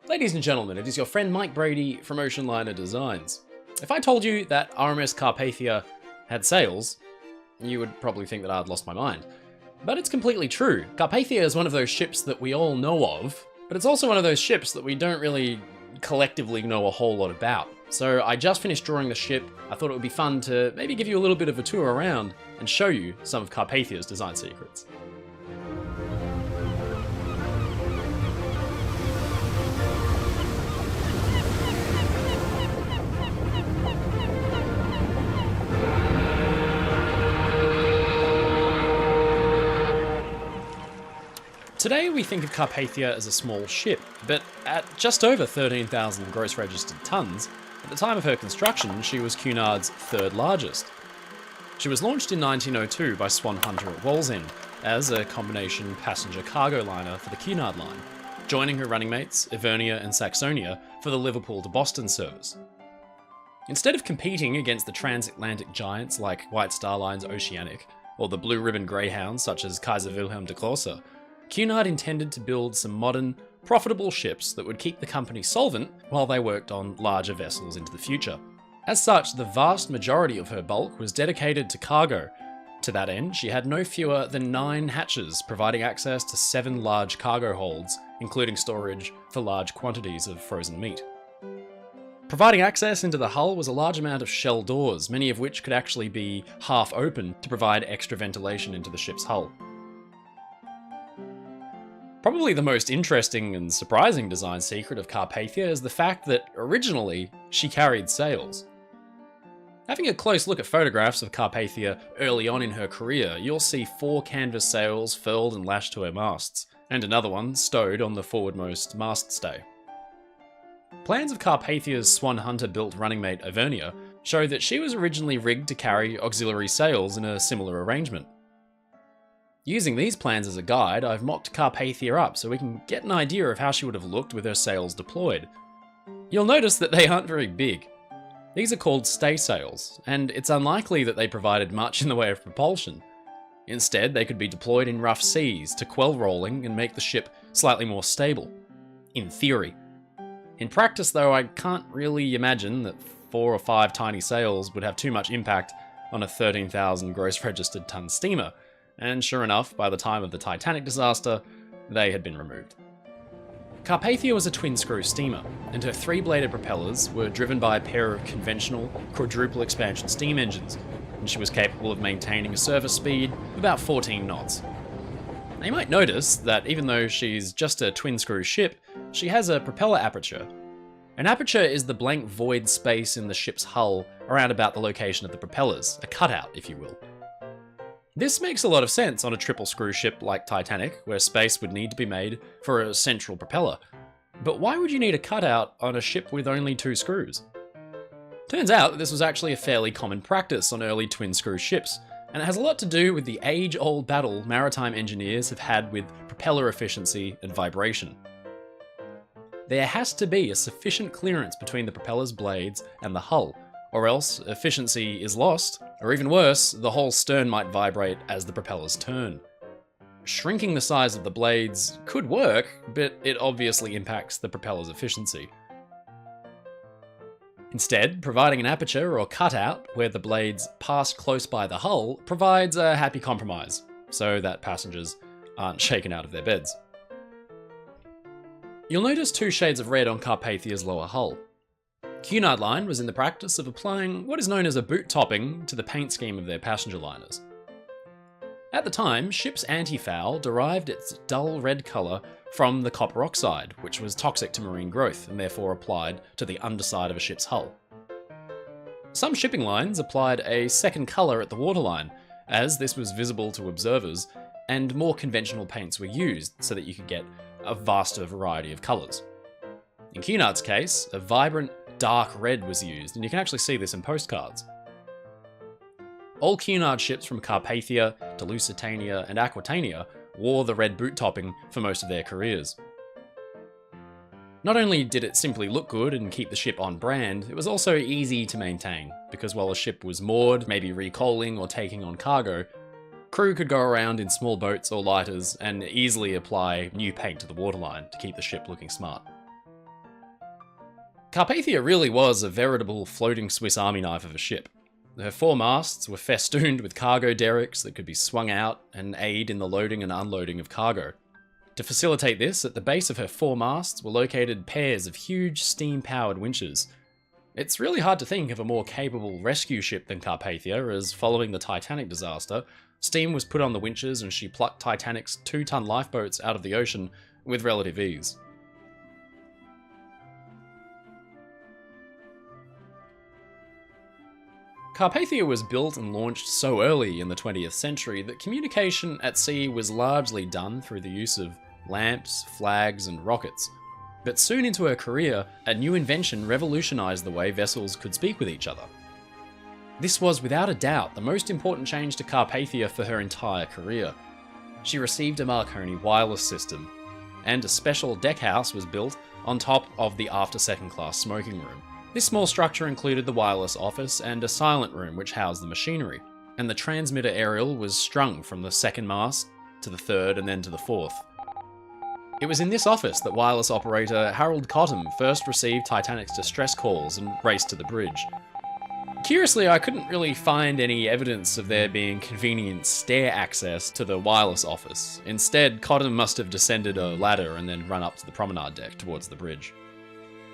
Ladies and gentlemen, it is your friend Mike Brady from Oceanliner Designs. If I told you that RMS Carpathia had sails, you would probably think that I'd lost my mind. But it's completely true. Carpathia is one of those ships that we all know of, but it's also one of those ships that we don't really collectively know a whole lot about. So I just finished drawing the ship. I thought it would be fun to maybe give you a little bit of a tour around and show you some of Carpathia's design secrets. Today we think of Carpathia as a small ship, but at just over 13,000 gross registered tons, at the time of her construction she was Cunard's third largest. She was launched in 1902 by Swan Hunter at Wallsend as a combination passenger cargo liner for the Cunard line, joining her running mates Ivernia and Saxonia for the Liverpool to Boston service. Instead of competing against the transatlantic giants like White Star Line's Oceanic, or the blue ribbon greyhounds such as Kaiser Wilhelm de Clauser, Cunard intended to build some modern, profitable ships that would keep the company solvent while they worked on larger vessels into the future. As such, the vast majority of her bulk was dedicated to cargo. To that end, she had no fewer than 9 hatches, providing access to 7 large cargo holds, including storage for large quantities of frozen meat. Providing access into the hull was a large amount of shell doors, many of which could actually be half open to provide extra ventilation into the ship's hull. Probably the most interesting and surprising design secret of Carpathia is the fact that, originally, she carried sails. Having a close look at photographs of Carpathia early on in her career, you'll see 4 canvas sails furled and lashed to her masts, and another one stowed on the forwardmost mast stay. Plans of Carpathia's Swan Hunter-built running mate Ivernia show that she was originally rigged to carry auxiliary sails in a similar arrangement. Using these plans as a guide, I've mocked Carpathia up so we can get an idea of how she would have looked with her sails deployed. You'll notice that they aren't very big. These are called staysails, and it's unlikely that they provided much in the way of propulsion. Instead, they could be deployed in rough seas to quell rolling and make the ship slightly more stable. In theory. In practice though, I can't really imagine that 4 or 5 tiny sails would have too much impact on a 13,000 gross registered ton steamer. And sure enough, by the time of the Titanic disaster, they had been removed. Carpathia was a twin-screw steamer, and her 3-bladed propellers were driven by a pair of conventional quadruple expansion steam engines, and she was capable of maintaining a surface speed of about 14 knots. Now you might notice that even though she's just a twin-screw ship, she has a propeller aperture. An aperture is the blank void space in the ship's hull around about the location of the propellers, a cutout, if you will. This makes a lot of sense on a triple screw ship like Titanic, where space would need to be made for a central propeller. But why would you need a cutout on a ship with only 2 screws? Turns out that this was actually a fairly common practice on early twin screw ships, and it has a lot to do with the age-old battle maritime engineers have had with propeller efficiency and vibration. There has to be a sufficient clearance between the propeller's blades and the hull, or else efficiency is lost, or even worse, the whole stern might vibrate as the propellers turn. Shrinking the size of the blades could work, but it obviously impacts the propeller's efficiency. Instead, providing an aperture or cutout where the blades pass close by the hull provides a happy compromise, so that passengers aren't shaken out of their beds. You'll notice 2 shades of red on Carpathia's lower hull. Cunard Line was in the practice of applying what is known as a boot topping to the paint scheme of their passenger liners. At the time, ship's anti-foul derived its dull red colour from the copper oxide, which was toxic to marine growth and therefore applied to the underside of a ship's hull. Some shipping lines applied a second colour at the waterline, as this was visible to observers, and more conventional paints were used so that you could get a vaster variety of colours. In Cunard's case, a vibrant, dark red was used, and you can actually see this in postcards. All Cunard ships from Carpathia to Lusitania and Aquitania wore the red boot topping for most of their careers. Not only did it simply look good and keep the ship on brand, it was also easy to maintain, because while a ship was moored, maybe recoaling or taking on cargo, crew could go around in small boats or lighters and easily apply new paint to the waterline to keep the ship looking smart. Carpathia really was a veritable floating Swiss Army knife of a ship. Her foremasts were festooned with cargo derricks that could be swung out and aid in the loading and unloading of cargo. To facilitate this, at the base of her foremasts were located pairs of huge steam-powered winches. It's really hard to think of a more capable rescue ship than Carpathia, as following the Titanic disaster, steam was put on the winches and she plucked Titanic's 2-ton lifeboats out of the ocean with relative ease. Carpathia was built and launched so early in the 20th century that communication at sea was largely done through the use of lamps, flags, and rockets. But soon into her career, a new invention revolutionized the way vessels could speak with each other. This was without a doubt the most important change to Carpathia for her entire career. She received a Marconi wireless system, and a special deckhouse was built on top of the after second class smoking room. This small structure included the wireless office and a silent room which housed the machinery, and the transmitter aerial was strung from the second mast to the third and then to the fourth. It was in this office that wireless operator Harold Cottam first received Titanic's distress calls and raced to the bridge. Curiously, I couldn't really find any evidence of there being convenient stair access to the wireless office. Instead, Cottam must have descended a ladder and then run up to the promenade deck towards the bridge.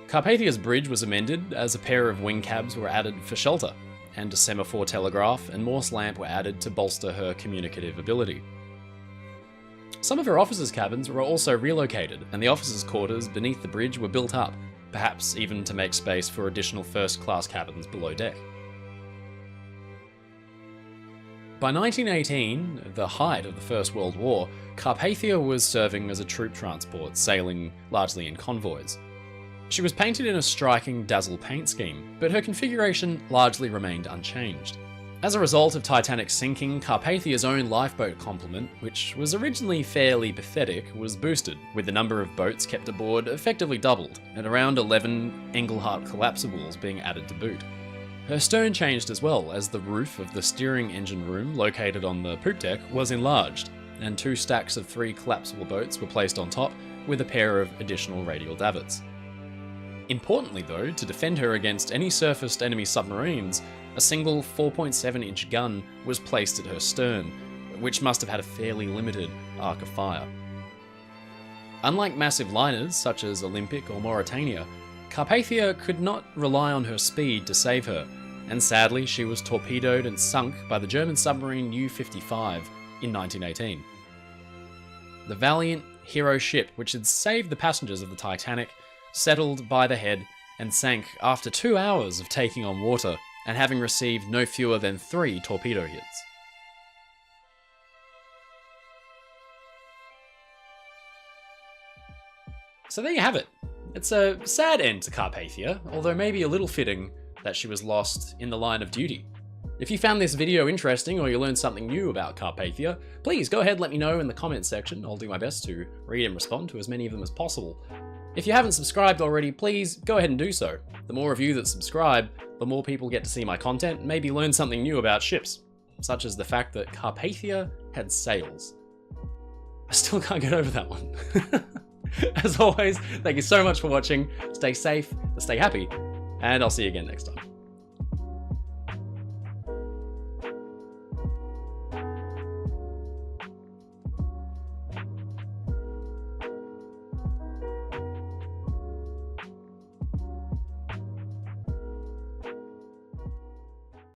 Carpathia's bridge was amended as a pair of wing cabs were added for shelter, and a semaphore telegraph and Morse lamp were added to bolster her communicative ability. Some of her officers' cabins were also relocated, and the officers' quarters beneath the bridge were built up, perhaps even to make space for additional first-class cabins below deck. By 1918, the height of the First World War, Carpathia was serving as a troop transport, sailing largely in convoys. She was painted in a striking dazzle paint scheme, but her configuration largely remained unchanged. As a result of Titanic's sinking, Carpathia's own lifeboat complement, which was originally fairly pathetic, was boosted, with the number of boats kept aboard effectively doubled, and around 11 Engelhardt collapsibles being added to boot. Her stern changed as well, as the roof of the steering engine room located on the poop deck was enlarged, and 2 stacks of 3 collapsible boats were placed on top, with a pair of additional radial davits. Importantly though, to defend her against any surfaced enemy submarines, a single 4.7-inch gun was placed at her stern, which must have had a fairly limited arc of fire. Unlike massive liners such as Olympic or Mauretania, Carpathia could not rely on her speed to save her, and sadly she was torpedoed and sunk by the German submarine U-55 in 1918. The valiant hero ship, which had saved the passengers of the Titanic, settled by the head and sank after 2 hours of taking on water and having received no fewer than 3 torpedo hits. So there you have it. It's a sad end to Carpathia, although maybe a little fitting that she was lost in the line of duty. If you found this video interesting or you learned something new about Carpathia, please go ahead and let me know in the comments section. I'll do my best to read and respond to as many of them as possible. If you haven't subscribed already, please go ahead and do so. The more of you that subscribe, the more people get to see my content and maybe learn something new about ships, such as the fact that Carpathia had sails. I still can't get over that one. As always, thank you so much for watching, stay safe, stay happy, and I'll see you again next time.